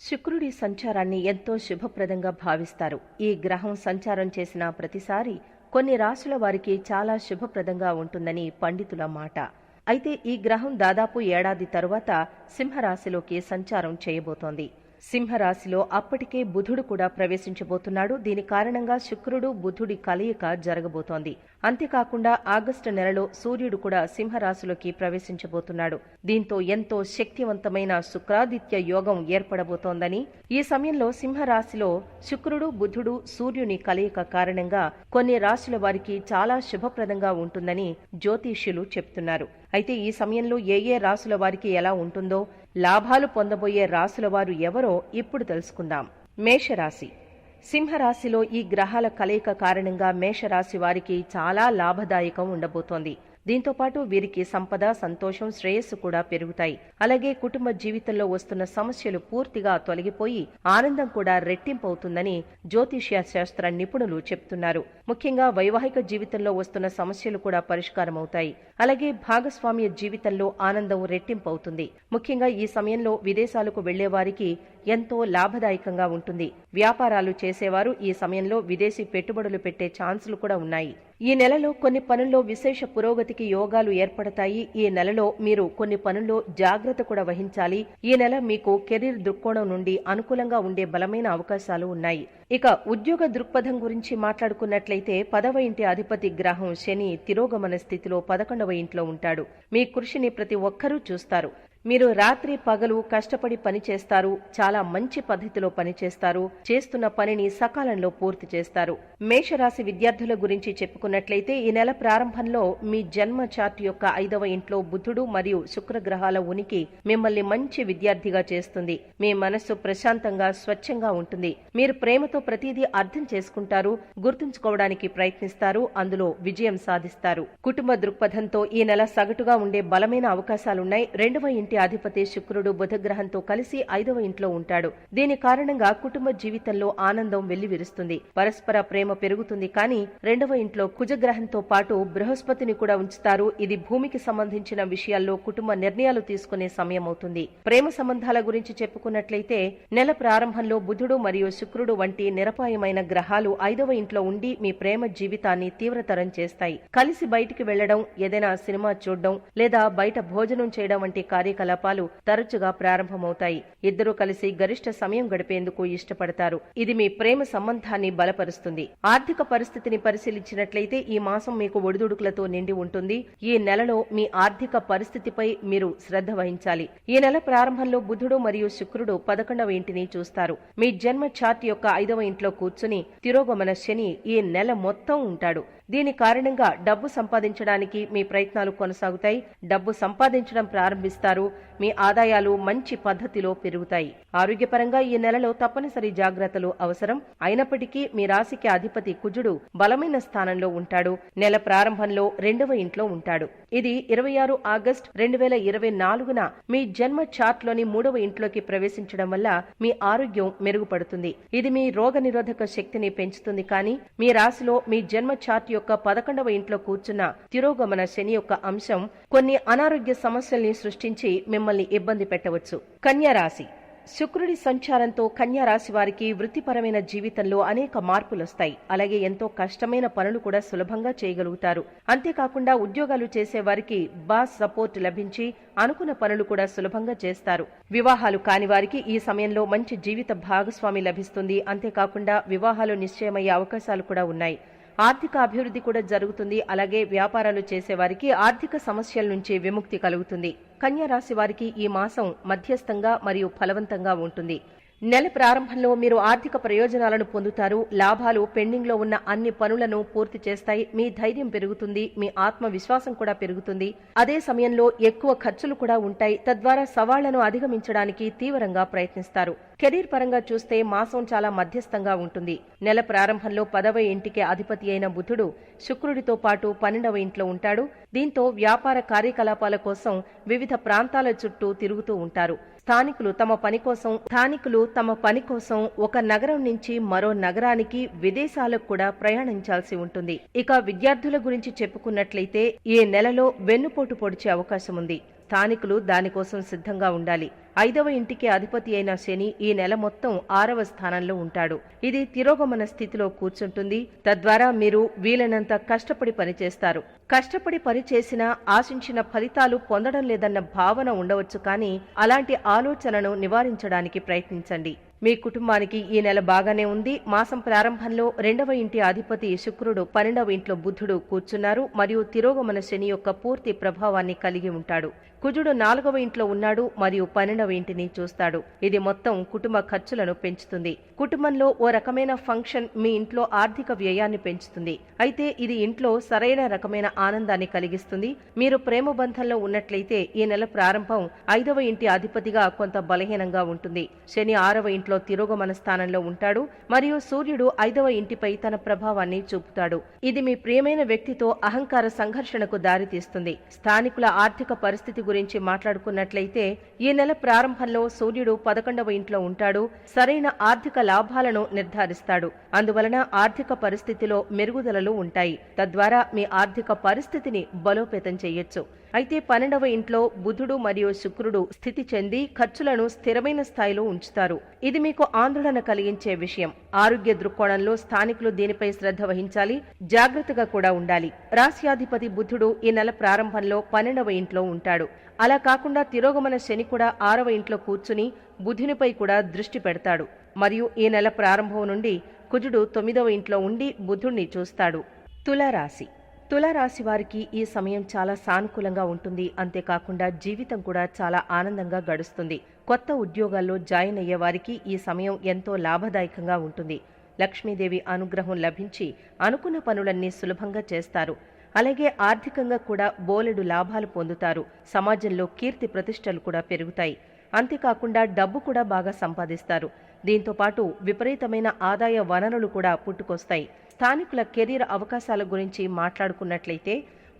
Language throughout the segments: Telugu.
శుక్రుడి సంచారాన్ని ఎంతో శుభప్రదంగా భావిస్తారు. ఈ గ్రహం సంచారం చేసిన ప్రతిసారి కొన్ని రాశుల వారికి చాలా శుభప్రదంగా ఉంటుందని పండితుల మాట. అయితే ఈ గ్రహం దాదాపు ఏడాది తరువాత సింహరాశిలోకి సంచారం చేయబోతోంది. సింహరాశిలో అప్పటికే బుధుడు కూడా ప్రవేశించబోతున్నాడు. దీని కారణంగా శుక్రుడు బుధుడి కలయిక జరగబోతోంది. అంతేకాకుండా ఆగస్టు నెలలో సూర్యుడు కూడా సింహరాశిలోకి ప్రవేశించబోతున్నాడు. దీంతో ఎంతో శక్తివంతమైన శుక్రాదిత్య యోగం ఏర్పడబోతోందని, ఈ సమయంలో సింహరాశిలో శుక్రుడు బుధుడు సూర్యుని కలయిక కారణంగా కొన్ని రాశుల వారికి చాలా శుభప్రదంగా ఉంటుందని జ్యోతిష్యులు చెప్తున్నారు. అయితే ఈ సమయంలో ఏ రాశుల వారికి ఎలా ఉంటుందో, లాభాలు పొందబోయే రాశుల వారు ఎవరో ఇప్పుడు తెలుసుకుందాం. మేషరాశి. సింహరాశిలో ఈ గ్రహాల కలయిక కారణంగా మేషరాశి వారికి చాలా లాభదాయకం ఉండబోతోంది. దీంతో పాటు వీరికి సంపద, సంతోషం, శ్రేయస్సు కూడా పెరుగుతాయి. అలాగే కుటుంబ జీవితంలో వస్తున్న సమస్యలు పూర్తిగా తొలగిపోయి ఆనందం కూడా రెట్టింపవుతుందని జ్యోతిష్య శాస్త్ర నిపుణులు చెప్తున్నారు. ముఖ్యంగా వైవాహిక జీవితంలో వస్తున్న సమస్యలు కూడా పరిష్కారమవుతాయి. అలాగే భాగస్వామ్య జీవితంలో ఆనందం రెట్టింపవుతుంది. ముఖ్యంగా ఈ సమయంలో విదేశాలకు వెళ్లేవారికి ఎంతో లాభదాయకంగా ఉంటుంది. వ్యాపారాలు చేసేవారు ఈ సమయంలో విదేశీ పెట్టుబడులు పెట్టే ఛాన్సులు కూడా ఉన్నాయి. ఈ నెలలో కొన్ని పనుల్లో విశేష పురోగతికి యోగాలు ఏర్పడతాయి. ఈ నెలలో మీరు కొన్ని పనుల్లో జాగ్రత్త కూడా వహించాలి. ఈ నెల మీకు కెరీర్ దృక్కోణం నుండి అనుకూలంగా ఉండే బలమైన అవకాశాలు ఉన్నాయి. ఇక ఉద్యోగ దృక్పథం గురించి మాట్లాడుకున్నట్లయితే 10వ ఇంటి అధిపతి గ్రహం శని తిరోగమన స్థితిలో 11వ ఇంట్లో ఉంటాడు. మీ కృషిని ప్రతి ఒక్కరూ చూస్తారు. మీరు రాత్రి పగలు కష్టపడి పనిచేస్తారు. చాలా మంచి పద్ధతిలో పనిచేస్తారు. చేస్తున్న పనిని సకాలంలో పూర్తి చేస్తారు. మేషరాశి విద్యార్థుల గురించి చెప్పుకున్నట్లయితే ఈ నెల ప్రారంభంలో మీ జన్మ చార్ట్ యొక్క 5వ ఇంట్లో బుధుడు మరియు శుక్రగ్రహాల ఉనికి మిమ్మల్ని మంచి విద్యార్థిగా చేస్తుంది. మీ మనస్సు ప్రశాంతంగా, స్వచ్ఛంగా ఉంటుంది. మీరు ప్రేమతో ప్రతిదీ అర్థం చేసుకుంటారు, గుర్తుంచుకోవడానికి ప్రయత్నిస్తారు, అందులో విజయం సాధిస్తారు. కుటుంబ దృక్పథంతో ఈ నెల సగటుగా ఉండే బలమైన అవకాశాలున్నాయి. 2వ ఇంటి అధిపతి శుక్రుడు బుధగ్రహంతో కలిసి 5వ ఇంట్లో ఉంటాడు. దీని కారణంగా కుటుంబ జీవితంలో ఆనందం వెల్లివిరుస్తుంది. పరస్పర ప్రేమ పెరుగుతుంది. కానీ 2వ ఇంట్లో కుజగ్రహంతో పాటు బృహస్పతిని కూడా ఉంచుతారు. ఇది భూమికి సంబంధించిన విషయాల్లో కుటుంబ నిర్ణయాలు తీసుకునే సమయం అవుతుంది. ప్రేమ సంబంధాల గురించి చెప్పుకున్నట్లయితే నెల ప్రారంభంలో బుధుడు మరియు శుక్రుడు వంటి నిరపాయమైన గ్రహాలు 5వ ఇంట్లో ఉండి మీ ప్రేమ జీవితాన్ని తీవ్రతరం చేస్తాయి. కలిసి బయటికి వెళ్లడం, ఏదైనా సినిమా చూడడం లేదా బయట భోజనం చేయడం వంటి కార్యకలాపాలు తరచుగా ప్రారంభమవుతాయి. ఇద్దరూ కలిసి గరిష్ట సమయం గడిపేందుకు ఇష్టపడతారు. ఇది మీ ప్రేమ సంబంధాన్ని బలపరుస్తుంది. ఆర్థిక పరిస్థితిని పరిశీలించినట్లయితే ఈ మాసం మీకు ఒడిదుడుకులతో నిండి ఉంటుంది. ఈ నెలలో మీ ఆర్థిక పరిస్థితిపై మీరు శ్రద్ధ వహించాలి. ఈ నెల ప్రారంభంలో బుధుడు మరియు శుక్రుడు 11వ ఇంటిని చూస్తారు. మీ జన్మ చార్ట్ యొక్క 5వ ఇంట్లో కూర్చుని తిరోగమన శని ఈ నెల మొత్తం ఉంటాడు. దీని కారణంగా డబ్బు సంపాదించడానికి మీ ప్రయత్నాలు కొనసాగుతాయి. డబ్బు సంపాదించడం ప్రారంభిస్తారు. మీ ఆదాయాలు మంచి పద్ధతిలో పెరుగుతాయి. ఆరోగ్యపరంగా ఈ నెలలో తప్పనిసరి జాగ్రత్తలు అవసరం. అయినప్పటికీ మీ రాశికి అధిపతి కుజుడు బలమైన స్థానంలో ఉంటాడు. నెల ప్రారంభంలో 2వ ఇంట్లో ఉంటాడు. ఇది 26 ఆగస్టు 2024న మీ జన్మ చార్ట్లోని 3వ ఇంట్లోకి ప్రవేశించడం వల్ల మీ ఆరోగ్యం మెరుగుపడుతుంది. ఇది మీ రోగనిరోధక శక్తిని పెంచుతుంది. కానీ మీ రాశిలో మీ జన్మ చార్ట్ యొక్క 11వ ఇంట్లో కూర్చున్న తిరోగమన శని యొక్క అంశం కొన్ని అనారోగ్య సమస్యల్ని సృష్టించి మిమ్మల్ని ఇబ్బంది పెట్టవచ్చు. కన్యా రాశి. శుక్రుడి సంచారంతో కన్యా రాశి వారికి వృత్తిపరమైన జీవితంలో అనేక మార్పులొస్తాయి. అలాగే ఎంతో కష్టమైన పనులు కూడా సులభంగా చేయగలుగుతారు. అంతేకాకుండా ఉద్యోగాలు చేసే వారికి బాస్ సపోర్ట్ లభించి అనుకున్న పనులు కూడా సులభంగా చేస్తారు. వివాహాలు కాని వారికి ఈ సమయంలో మంచి జీవిత భాగస్వామి లభిస్తుంది. అంతేకాకుండా వివాహాలు నిశ్చయమయ్యే అవకాశాలు కూడా ఉన్నాయి. ఆర్థిక అభివృద్ధి కూడా జరుగుతుంది. అలాగే వ్యాపారాలు చేసేవారికి ఆర్థిక సమస్యల నుంచి విముక్తి కలుగుతుంది. కన్యా రాశి వారికి ఈ మాసం మధ్యస్థంగా మరియు ఫలవంతంగా ఉంటుంది. నెల ప్రారంభంలో మీరు ఆర్థిక ప్రయోజనాలను పొందుతారు. లాభాలు పెండింగ్ లో ఉన్న అన్ని పనులను పూర్తి చేస్తాయి. మీ ధైర్యం పెరుగుతుంది. మీ ఆత్మవిశ్వాసం కూడా పెరుగుతుంది. అదే సమయంలో ఎక్కువ ఖర్చులు కూడా ఉంటాయి. తద్వారా సవాళ్లను అధిగమించడానికి తీవ్రంగా ప్రయత్నిస్తారు. కెరీర్ పరంగా చూస్తే మాసం చాలా మధ్యస్థంగా ఉంటుంది. నెల ప్రారంభంలో 10వ ఇంటికి అధిపతి అయిన బుధుడు శుక్రుడితో పాటు 12వ ఇంట్లో ఉంటాడు. దీంతో వ్యాపార కార్యకలాపాల కోసం వివిధ ప్రాంతాల చుట్టూ తిరుగుతూ ఉంటారు. స్థానికులు తమ పని కోసం ఒక నగరం నుంచి మరో నగరానికి, విదేశాలకు కూడా ప్రయాణించాల్సి ఉంటుంది. ఇక విద్యార్థుల గురించి చెప్పుకున్నట్లయితే ఈ నెలలో వెన్నుపోటు పొడిచే అవకాశం ఉంది. స్థానికులు దానికోసం సిద్ధంగా ఉండాలి. 5వ ఇంటికి అధిపతి అయిన శని ఈ నెల మొత్తం 6వ స్థానంలో ఉంటాడు. ఇది తిరోగమన స్థితిలో కూర్చుంటుంది. తద్వారా మీరు వీలైనంత కష్టపడి పనిచేస్తారు. కష్టపడి పనిచేసినా ఆశించిన ఫలితాలు పొందడం లేదన్న భావన ఉండవచ్చు, కానీ అలాంటి ఆలోచనను నివారించడానికి ప్రయత్నించండి. మీ కుటుంబానికి ఈ నెల బాగానే ఉంది. మాసం ప్రారంభంలో 2వ ఇంటి అధిపతి శుక్రుడు 12వ ఇంట్లో బుధుడు కూర్చున్నారు మరియు తిరోగమన శని యొక్క పూర్తి ప్రభావాన్ని కలిగి ఉంటాడు. కుజుడు 4వ ఇంట్లో ఉన్నాడు మరియు 12వ ఇంటిని చూస్తాడు. ఇది మొత్తం కుటుంబ ఖర్చులను పెంచుతుంది. కుటుంబంలో ఓ రకమైన ఫంక్షన్ మీ ఇంట్లో ఆర్థిక వ్యయాన్ని పెంచుతుంది. అయితే ఇది ఇంట్లో సరైన రకమైన ఆనందాన్ని కలిగిస్తుంది. మీరు ప్రేమ బంధంలో ఉన్నట్లయితే ఈ నెల ప్రారంభం 5వ ఇంటి అధిపతిగా కొంత బలహీనంగా ఉంటుంది. శని 6వ ఇంట్లో తిరోగమన స్థానంలో ఉంటాడు మరియు సూర్యుడు 5వ ఇంటిపై తన ప్రభావాన్ని చూపుతాడు. ఇది మీ ప్రియమైన వ్యక్తితో అహంకార సంఘర్షణకు దారితీస్తుంది. స్థానికుల ఆర్థిక పరిస్థితి గురించి మాట్లాడుకున్నట్లయితే ఈ నెల ప్రారంభంలో సూర్యుడు 11వ ఇంట్లో ఉంటాడు. సరైన ఆర్థిక లాభాలను నిర్ధారిస్తాడు. అందువలన ఆర్థిక పరిస్థితిలో మెరుగుదలలు ఉంటాయి. తద్వారా మీ ఆర్థిక పరిస్థితిని బలోపేతం చేయొచ్చు. అయితే 12వ ఇంట్లో బుధుడు మరియు శుక్రుడు స్థితి చెంది ఖర్చులను స్థిరమైన స్థాయిలో ఉంచుతారు. ఇది మీకు ఆందోళన కలిగించే విషయం. ఆరోగ్య దృక్కోణంలో స్థానికులు దీనిపై శ్రద్ధ వహించాలి, జాగ్రత్తగా కూడా ఉండాలి. రాశ్యాధిపతి బుధుడు ఈ నెల ప్రారంభంలో 12వ ఇంట్లో ఉంటాడు. అలా కాకుండా తిరోగమన శని కూడా 6వ ఇంట్లో కూర్చుని బుధునిపై కూడా దృష్టి పెడతాడు మరియు ఈ నెల ప్రారంభం నుండి కుజుడు 9వ ఇంట్లో ఉండి బుధుణ్ణి చూస్తాడు. తులారాశి వారికి ఈ సమయం చాలా సానుకూలంగా ఉంటుంది. అంతేకాకుండా జీవితం కూడా చాలా ఆనందంగా గడుస్తుంది. కొత్త ఉద్యోగాల్లో జాయిన్ అయ్యే వారికి ఈ సమయం ఎంతో లాభదాయకంగా ఉంటుంది. లక్ష్మీదేవి అనుగ్రహం లభించి అనుకున్న పనులన్నీ సులభంగా చేస్తారు. అలాగే ఆర్థికంగా కూడా బోలెడు లాభాలు పొందుతారు. సమాజంలో కీర్తి ప్రతిష్టలు కూడా పెరుగుతాయి. అంతేకాకుండా డబ్బు కూడా బాగా సంపాదిస్తారు. దీంతో పాటు విపరీతమైన ఆదాయ వనరులు కూడా పుట్టుకొస్తాయి. స్థానికుల కెరీర్ అవకాశాల గురించి మాట్లాడుకున్నట్లయితే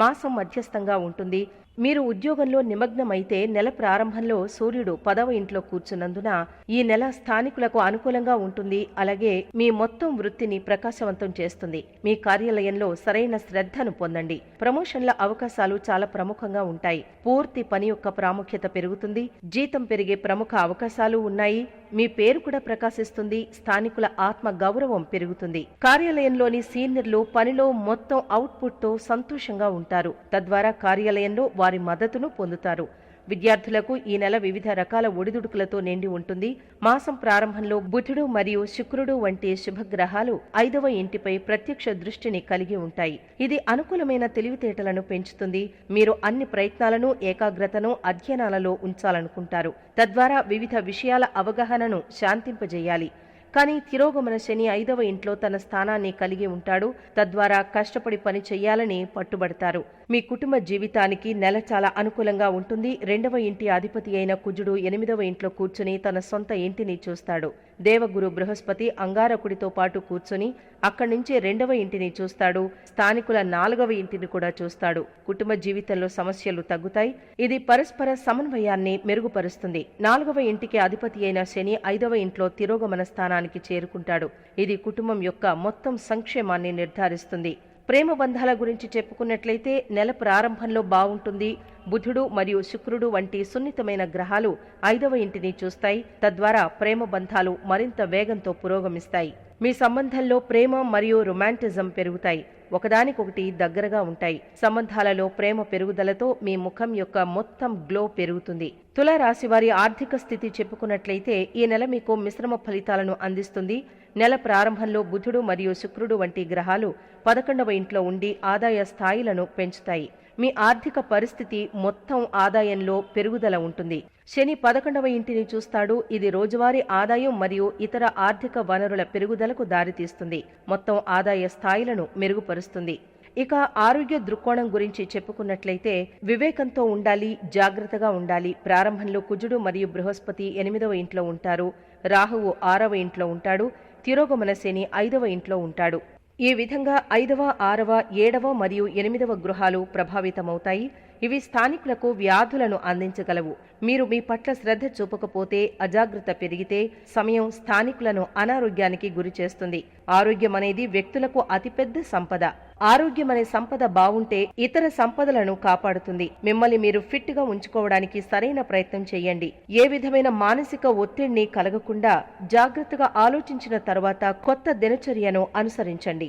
మాసం మధ్యస్థంగా ఉంటుంది. మీరు ఉద్యోగంలో నిమగ్నమైతే నెల ప్రారంభంలో సూర్యుడు 10వ ఇంట్లో కూర్చున్నందున ఈ నెల స్థానికులకు అనుకూలంగా ఉంటుంది. అలాగే మీ మొత్తం వృత్తిని ప్రకాశవంతం చేస్తుంది. మీ కార్యాలయంలో సరైన శ్రద్ధను పొందండి. ప్రమోషన్ల అవకాశాలు చాలా ప్రముఖంగా ఉంటాయి. పూర్తి పని యొక్క ప్రాముఖ్యత పెరుగుతుంది. జీతం పెరిగే ప్రముఖ అవకాశాలు ఉన్నాయి. మీ పేరు కూడా ప్రకాశిస్తుంది. స్థానికుల ఆత్మ గౌరవం పెరుగుతుంది. కార్యాలయంలోని సీనియర్లు పనిలో మొత్తం అవుట్పుట్తో సంతోషంగా ఉంటారు. తద్వారా కార్యాలయంలో వారి మద్దతును పొందుతారు. విద్యార్థులకు ఈ నెల వివిధ రకాల ఒడిదుడుకులతో నిండి ఉంటుంది. మాసం ప్రారంభంలో బుధుడు మరియు శుక్రుడు వంటి శుభగ్రహాలు 5వ ఇంటిపై ప్రత్యక్ష దృష్టిని కలిగి ఉంటాయి. ఇది అనుకూలమైన తెలివితేటలను పెంచుతుంది. మీరు అన్ని ప్రయత్నాలను, ఏకాగ్రతను అధ్యయనాలలో ఉంచాలనుకుంటారు. తద్వారా వివిధ విషయాల అవగాహనను శాంతింపజేయాలి. కానీ తిరోగమన శని 5వ ఇంట్లో తన స్థానాన్ని కలిగి ఉంటాడు. తద్వారా కష్టపడి పని చెయ్యాలని పట్టుబడతారు. మీ కుటుంబ జీవితానికి నెల చాలా అనుకూలంగా ఉంటుంది. 2వ ఇంటి అధిపతి అయిన కుజుడు 8వ ఇంట్లో కూర్చుని తన సొంత ఇంటిని చూస్తాడు. దేవగురు బృహస్పతి అంగారకుడితో పాటు కూర్చుని అక్కడి నుంచి 2వ ఇంటిని చూస్తాడు. స్థానికుల 4వ ఇంటిని కూడా చూస్తాడు. కుటుంబ జీవితంలో సమస్యలు తగ్గుతాయి. ఇది పరస్పర సమన్వయాన్ని మెరుగుపరుస్తుంది. 4వ ఇంటికి అధిపతి అయిన శని 5వ ఇంట్లో తిరోగమన స్థానానికి చేరుకుంటాడు. ఇది కుటుంబం యొక్క మొత్తం సంక్షేమాన్ని నిర్ధారిస్తుంది. ప్రేమ బంధాల గురించి చెప్పుకున్నట్లయితే నెల ప్రారంభంలో బాగుంటుంది. బుధుడు మరియు శుక్రుడు వంటి సున్నితమైన గ్రహాలు 5వ ఇంటిని చూస్తాయి. తద్వారా ప్రేమ బంధాలు మరింత వేగంతో పురోగమిస్తాయి. మీ సంబంధంలో ప్రేమ మరియు రొమాంటిజం పెరుగుతాయి. ఒకదానికొకటి దగ్గరగా ఉంటాయి. సంబంధాలలో ప్రేమ పెరుగుదలతో మీ ముఖం యొక్క మొత్తం గ్లో పెరుగుతుంది. తులారాశి వారి ఆర్థిక స్థితి చెప్పుకున్నట్లయితే ఈ నెల మీకు మిశ్రమ ఫలితాలను అందిస్తుంది. నెల ప్రారంభంలో బుధుడు మరియు శుక్రుడు వంటి గ్రహాలు 11వ ఇంట్లో ఉండి ఆదాయ స్థాయిలను పెంచుతాయి. మీ ఆర్థిక పరిస్థితి మొత్తం ఆదాయంలో పెరుగుదల ఉంటుంది. శని 11వ ఇంటిని చూస్తాడు. ఇది రోజువారీ ఆదాయం మరియు ఇతర ఆర్థిక వనరుల పెరుగుదలకు దారితీస్తుంది. మొత్తం ఆదాయ స్థాయిలను మెరుగుపరుస్తుంది. ఇక ఆరోగ్య దృక్కోణం గురించి చెప్పుకున్నట్లయితే వివేకంతో ఉండాలి, జాగ్రత్తగా ఉండాలి. ప్రారంభంలో కుజుడు మరియు బృహస్పతి 8వ ఇంట్లో ఉంటారు. రాహువు 6వ ఇంట్లో ఉంటాడు. తిరోగమన శని 5వ ఇంట్లో ఉంటాడు. ఈ విధంగా 5వ, 6వ, 7వ మరియు 8వ గృహాలు ప్రభావితమవుతాయి. ఇవి స్థానికులకు వ్యాధులను అందించగలవు. మీరు మీ పట్ల శ్రద్ధ చూపకపోతే, అజాగ్రత్త పెరిగితే సమయం స్థానికులను అనారోగ్యానికి గురి చేస్తుంది. ఆరోగ్యం అనేది వ్యక్తులకు అతిపెద్ద సంపద. ఆరోగ్యం అనే సంపద బావుంటే ఇతర సంపదలను కాపాడుతుంది. మిమ్మల్ని మీరు ఫిట్ గా ఉంచుకోవడానికి సరైన ప్రయత్నం చేయండి. ఏ విధమైన మానసిక ఒత్తిడిని కలగకుండా జాగ్రత్తగా ఆలోచించిన తర్వాత కొత్త దినచర్యను అనుసరించండి.